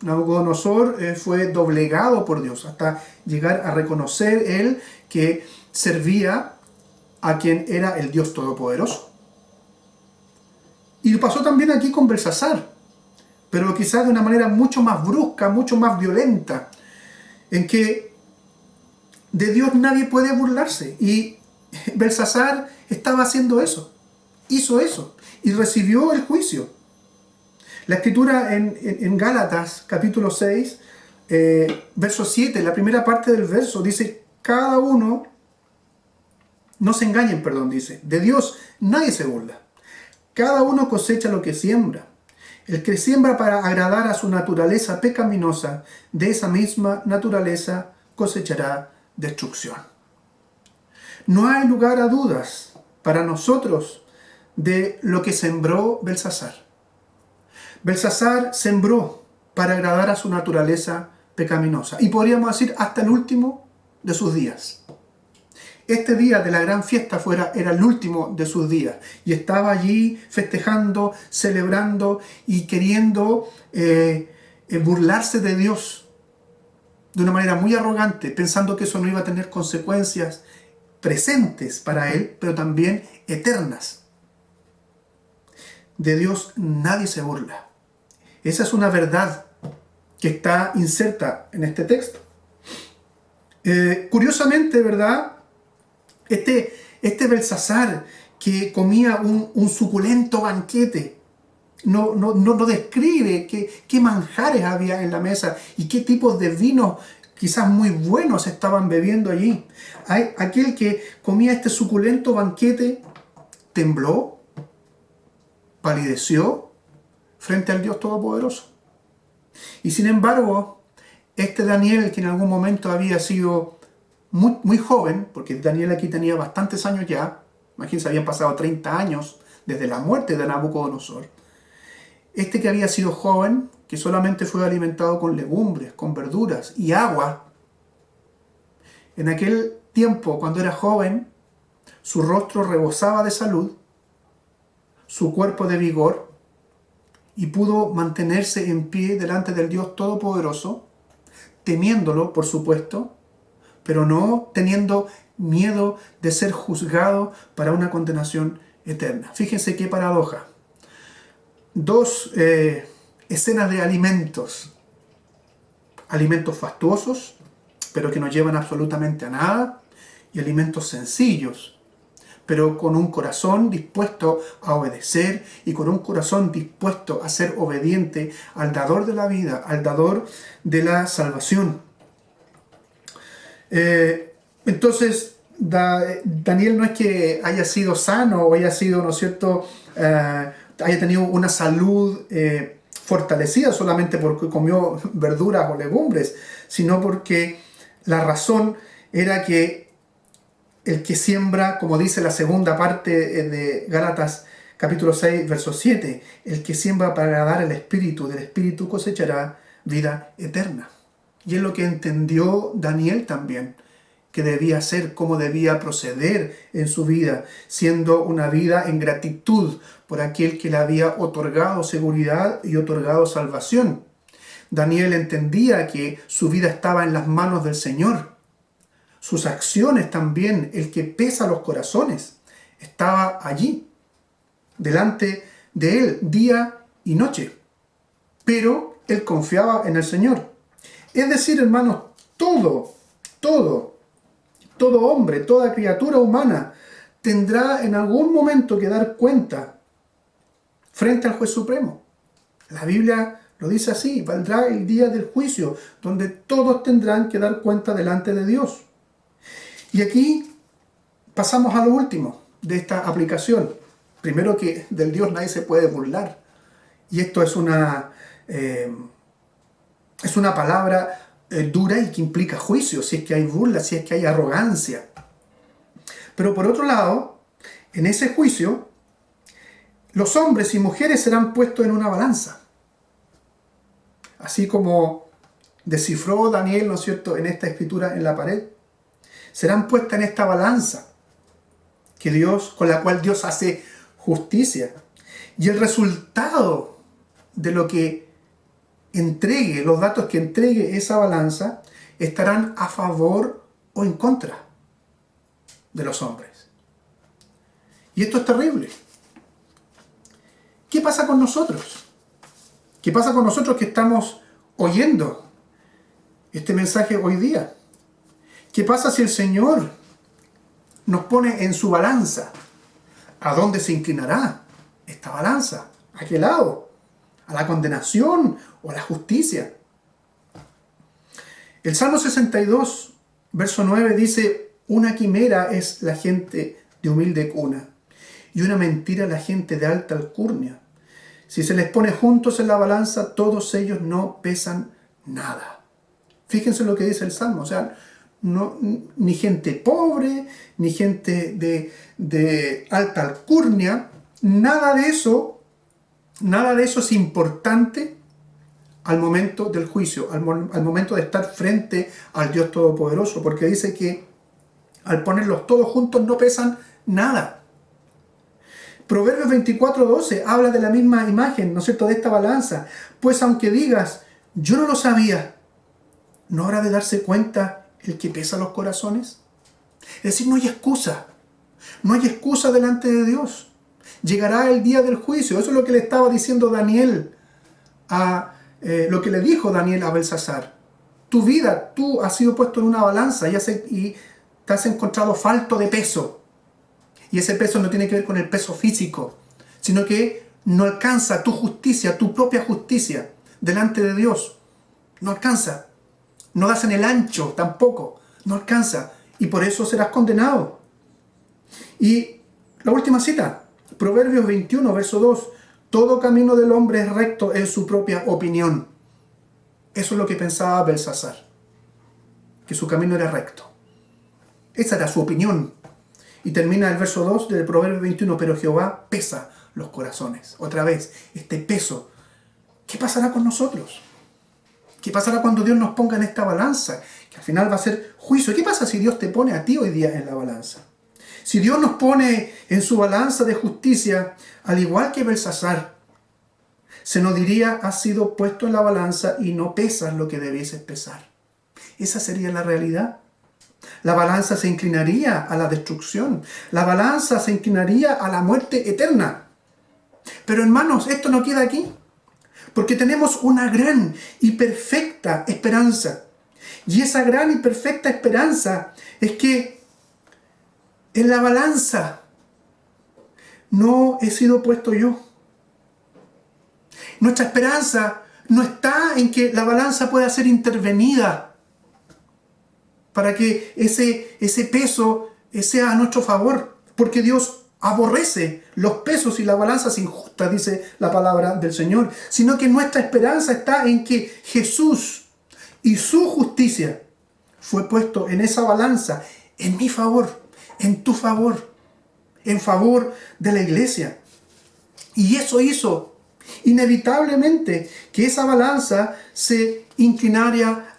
Nabucodonosor fue doblegado por Dios hasta llegar a reconocer él que servía a quien era el Dios Todopoderoso. Y pasó también aquí con Belsasar, pero quizás de una manera mucho más brusca, mucho más violenta, en que de Dios nadie puede burlarse. Y Belsasar estaba haciendo eso, hizo eso, y recibió el juicio. La escritura en Gálatas, capítulo 6, verso 7, la primera parte del verso, dice, cada uno, no se engañen, dice, de Dios nadie se burla. Cada uno cosecha lo que siembra. El que siembra para agradar a su naturaleza pecaminosa, de esa misma naturaleza cosechará destrucción. No hay lugar a dudas para nosotros de lo que sembró Belsasar. Belsasar sembró para agradar a su naturaleza pecaminosa. Y podríamos decir hasta el último de sus días. Este día de la gran fiesta era el último de sus días. Y estaba allí festejando, celebrando y queriendo burlarse de Dios de una manera muy arrogante, pensando que eso no iba a tener consecuencias presentes para él, pero también eternas. De Dios nadie se burla. Esa es una verdad que está inserta en este texto. Curiosamente, ¿verdad? Este Belsasar que comía un suculento banquete, no describe qué manjares había en la mesa y qué tipos de vinos quizás muy buenos estaban bebiendo allí. Aquel que comía este suculento banquete tembló, palideció frente al Dios Todopoderoso. Y sin embargo, este Daniel, que en algún momento había sido muy joven, porque Daniel aquí tenía bastantes años ya, imagínense, habían pasado 30 años desde la muerte de Nabucodonosor. Este que había sido joven, que solamente fue alimentado con legumbres, con verduras y agua, en aquel tiempo, cuando era joven, su rostro rebosaba de salud, su cuerpo de vigor, y pudo mantenerse en pie delante del Dios Todopoderoso, temiéndolo, por supuesto, pero no teniendo miedo de ser juzgado para una condenación eterna. Fíjense qué paradoja. Dos escenas de alimentos fastuosos, pero que no llevan absolutamente a nada, y alimentos sencillos, pero con un corazón dispuesto a obedecer y con un corazón dispuesto a ser obediente al dador de la vida, al dador de la salvación. Entonces, Daniel no es que haya sido sano o haya sido, ¿no es cierto?, haya tenido una salud fortalecida solamente porque comió verduras o legumbres, sino porque la razón era que el que siembra, como dice la segunda parte de Gálatas capítulo 6, verso 7, el que siembra para agradar al Espíritu, del Espíritu cosechará vida eterna. Y es lo que entendió Daniel también, que debía hacer, cómo debía proceder en su vida, siendo una vida en gratitud por aquel que le había otorgado seguridad y otorgado salvación. Daniel entendía que su vida estaba en las manos del Señor. Sus acciones también, el que pesa los corazones, estaba allí, delante de él, día y noche. Pero él confiaba en el Señor. Es decir, hermanos, todo hombre, toda criatura humana tendrá en algún momento que dar cuenta frente al juez supremo. La Biblia lo dice así: valdrá el día del juicio, donde todos tendrán que dar cuenta delante de Dios. Y aquí pasamos a lo último de esta aplicación. Primero, que del Dios nadie se puede burlar. Y esto es una palabra dura y que implica juicio, si es que hay burla, si es que hay arrogancia. Pero por otro lado, en ese juicio, los hombres y mujeres serán puestos en una balanza. Así como descifró Daniel, ¿no es cierto?, en esta escritura en la pared, serán puestas en esta balanza con la cual Dios hace justicia. Y el resultado de lo que entregue, los datos que entregue esa balanza, estarán a favor o en contra de los hombres. Y esto es terrible. ¿Qué pasa con nosotros? ¿Qué pasa con nosotros que estamos oyendo este mensaje hoy día? ¿Qué pasa si el Señor nos pone en su balanza? ¿A dónde se inclinará esta balanza? ¿A qué lado? ¿A la condenación o a la justicia? El Salmo 62, verso 9 dice: una quimera es la gente de humilde cuna, y una mentira la gente de alta alcurnia. Si se les pone juntos en la balanza, todos ellos no pesan nada. Fíjense lo que dice el Salmo. O sea, no, ni gente pobre, ni gente de alta alcurnia, nada de eso es importante al momento del juicio, al momento de estar frente al Dios Todopoderoso, porque dice que al ponerlos todos juntos no pesan nada. Proverbios 24:12 habla de la misma imagen, ¿no es cierto?, de esta balanza. Pues aunque digas, yo no lo sabía, ¿no habrá de darse cuenta el que pesa los corazones? Es decir, no hay excusa. No hay excusa delante de Dios. Llegará el día del juicio. Eso es lo que le estaba diciendo Daniel, lo que le dijo Daniel a Belsasar. Tu vida, tú has sido puesto en una balanza y te has encontrado falto de peso. Y ese peso no tiene que ver con el peso físico, sino que no alcanza tu justicia, tu propia justicia delante de Dios. No alcanza. No das en el ancho tampoco. No alcanza. Y por eso serás condenado. Y la última cita, Proverbios 21, verso 2. Todo camino del hombre es recto en su propia opinión. Eso es lo que pensaba Belsasar, que su camino era recto. Esa era su opinión. Y termina el verso 2 del Proverbio 21, pero Jehová pesa los corazones. Otra vez, este peso. ¿Qué pasará con nosotros? ¿Qué pasará cuando Dios nos ponga en esta balanza? Que al final va a ser juicio. ¿Qué pasa si Dios te pone a ti hoy día en la balanza? Si Dios nos pone en su balanza de justicia, al igual que Belsasar, se nos diría: has sido puesto en la balanza y no pesas lo que debieses pesar. Esa sería la realidad. La balanza se inclinaría a la destrucción. La balanza se inclinaría a la muerte eterna. Pero hermanos, esto no queda aquí. Porque tenemos una gran y perfecta esperanza. Y esa gran y perfecta esperanza es que en la balanza no he sido puesto yo. Nuestra esperanza no está en que la balanza pueda ser intervenida para que ese peso sea a nuestro favor. Porque Dios aborrece los pesos y las balanzas injustas, dice la palabra del Señor. Sino que nuestra esperanza está en que Jesús y su justicia fue puesto en esa balanza, en mi favor, en tu favor, en favor de la iglesia. Y eso hizo inevitablemente que esa balanza se se inclinara,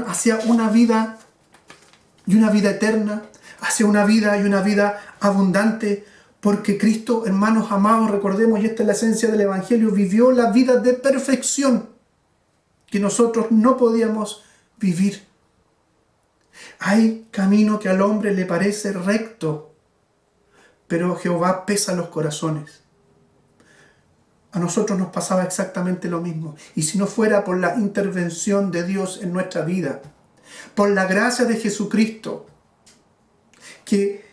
hacia una vida y una vida eterna, hacia una vida y una vida abundante, porque Cristo, hermanos amados, recordemos, y esta es la esencia del Evangelio, vivió la vida de perfección que nosotros no podíamos vivir. Hay camino que al hombre le parece recto, pero Jehová pesa los corazones. A nosotros nos pasaba exactamente lo mismo. Y si no fuera por la intervención de Dios en nuestra vida, por la gracia de Jesucristo, que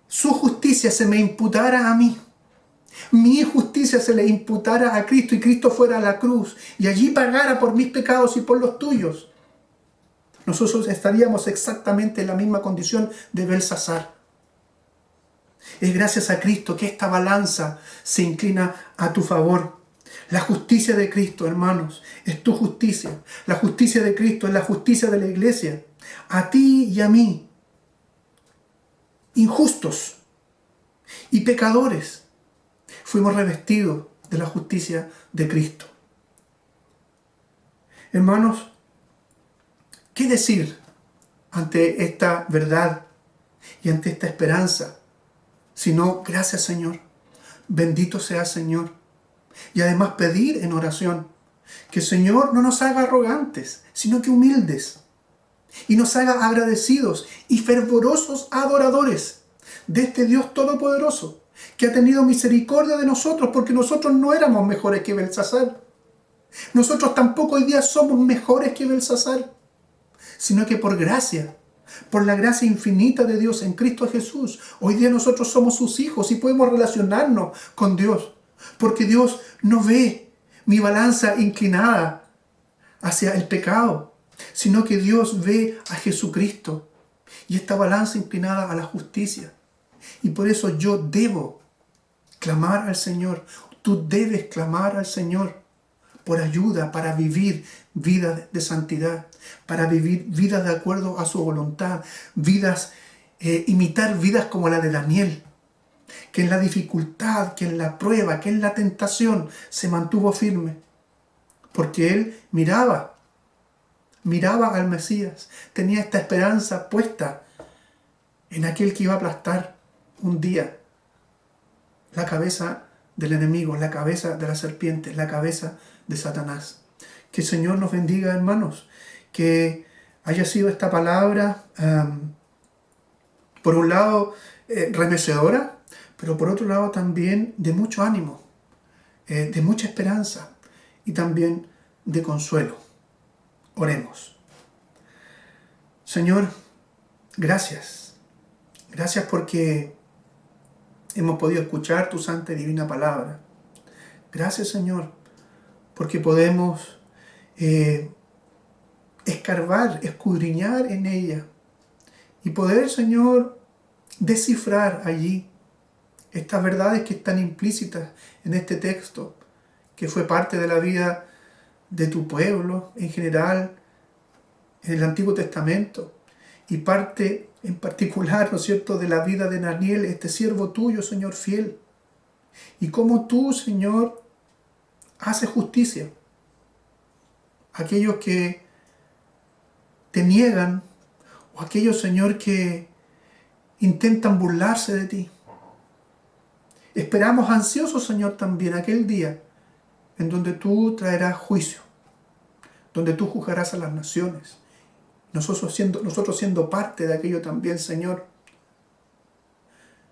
su justicia se me imputara a mí, mi justicia se le imputara a Cristo y Cristo fuera a la cruz y allí pagara por mis pecados y por los tuyos, nosotros estaríamos exactamente en la misma condición de Belsasar. Es gracias a Cristo que esta balanza se inclina a tu favor. La justicia de Cristo, hermanos, es tu justicia. La justicia de Cristo es la justicia de la iglesia. A ti y a mí, injustos y pecadores, fuimos revestidos de la justicia de Cristo. Hermanos, ¿qué decir ante esta verdad y ante esta esperanza? Sino, gracias Señor, bendito sea Señor. Y además pedir en oración que el Señor no nos haga arrogantes, sino que humildes. Y nos haga agradecidos y fervorosos adoradores de este Dios todopoderoso, que ha tenido misericordia de nosotros, porque nosotros no éramos mejores que Belsasar. Nosotros tampoco hoy día somos mejores que Belsasar, sino que por gracia, por la gracia infinita de Dios en Cristo Jesús, hoy día nosotros somos sus hijos y podemos relacionarnos con Dios, porque Dios no ve mi balanza inclinada hacia el pecado, sino que Dios ve a Jesucristo y esta balanza inclinada a la justicia. Y por eso yo debo clamar al Señor, tú debes clamar al Señor por ayuda para vivir vidas de santidad, para vivir vidas de acuerdo a su voluntad, imitar vidas como la de Daniel, que en la dificultad, que en la prueba, que en la tentación se mantuvo firme, porque él miraba al Mesías, tenía esta esperanza puesta en aquel que iba a aplastar un día la cabeza del enemigo, la cabeza de la serpiente, la cabeza de Satanás. Que el Señor nos bendiga, hermanos, que haya sido esta palabra, por un lado, remecedora, pero por otro lado también de mucho ánimo, de mucha esperanza y también de consuelo. Oremos. Señor, gracias. Gracias porque hemos podido escuchar tu santa y divina palabra. Gracias, Señor, porque podemos escarbar, escudriñar en ella y poder, Señor, descifrar allí estas verdades que están implícitas en este texto, que fue parte de la vida de tu pueblo en general, en el Antiguo Testamento, y parte en particular, ¿no es cierto?, de la vida de Daniel, este siervo tuyo, Señor, fiel. Y cómo tú, Señor, haces justicia a aquellos que te niegan, o aquellos, Señor, que intentan burlarse de ti. Esperamos ansiosos, Señor, también aquel día en donde tú traerás juicio, donde tú juzgarás a las naciones. Nosotros siendo parte de aquello también, Señor.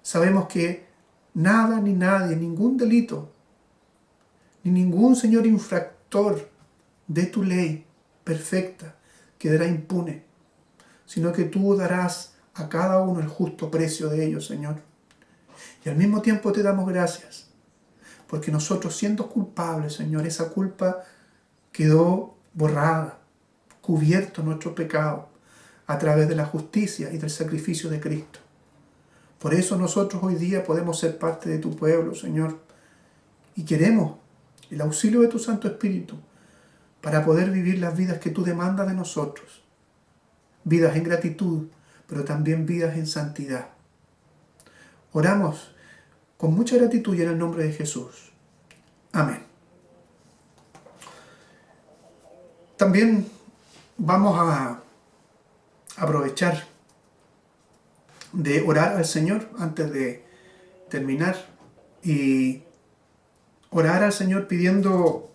Sabemos que nada ni nadie, ningún delito, ni ningún, Señor, infractor de tu ley perfecta quedará impune, sino que tú darás a cada uno el justo precio de ellos, Señor. Y al mismo tiempo te damos gracias, porque nosotros siendo culpables, Señor, esa culpa quedó borrada, cubierto nuestro pecado a través de la justicia y del sacrificio de Cristo. Por eso nosotros hoy día podemos ser parte de tu pueblo, Señor, y queremos el auxilio de tu Santo Espíritu para poder vivir las vidas que tú demandas de nosotros, vidas en gratitud, pero también vidas en santidad. Oramos con mucha gratitud y en el nombre de Jesús. Amén. También vamos a aprovechar de orar al Señor antes de terminar y orar al Señor pidiendo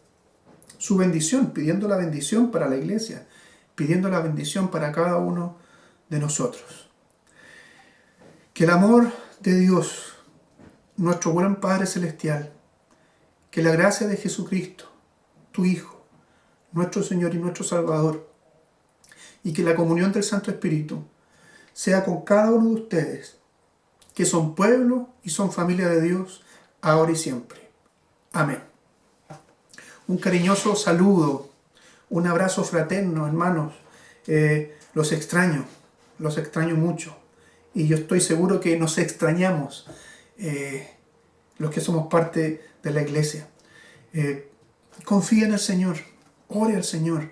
su bendición, pidiendo la bendición para la iglesia, pidiendo la bendición para cada uno de nosotros. Que el amor de Dios, nuestro buen Padre Celestial, que la gracia de Jesucristo, tu Hijo, nuestro Señor y nuestro Salvador, y que la comunión del Santo Espíritu sea con cada uno de ustedes, que son pueblo y son familia de Dios, ahora y siempre. Amén. Un cariñoso saludo, un abrazo fraterno, hermanos. Los extraño mucho. Y yo estoy seguro que nos extrañamos los que somos parte de la iglesia. Confía en el Señor, ore al Señor.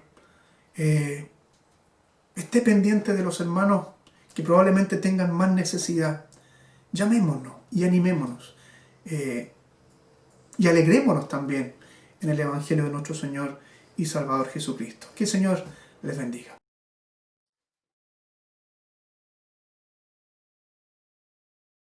Esté pendiente de los hermanos que probablemente tengan más necesidad. Llamémonos y animémonos. Y alegrémonos también en el Evangelio de nuestro Señor y Salvador Jesucristo. Que el Señor les bendiga.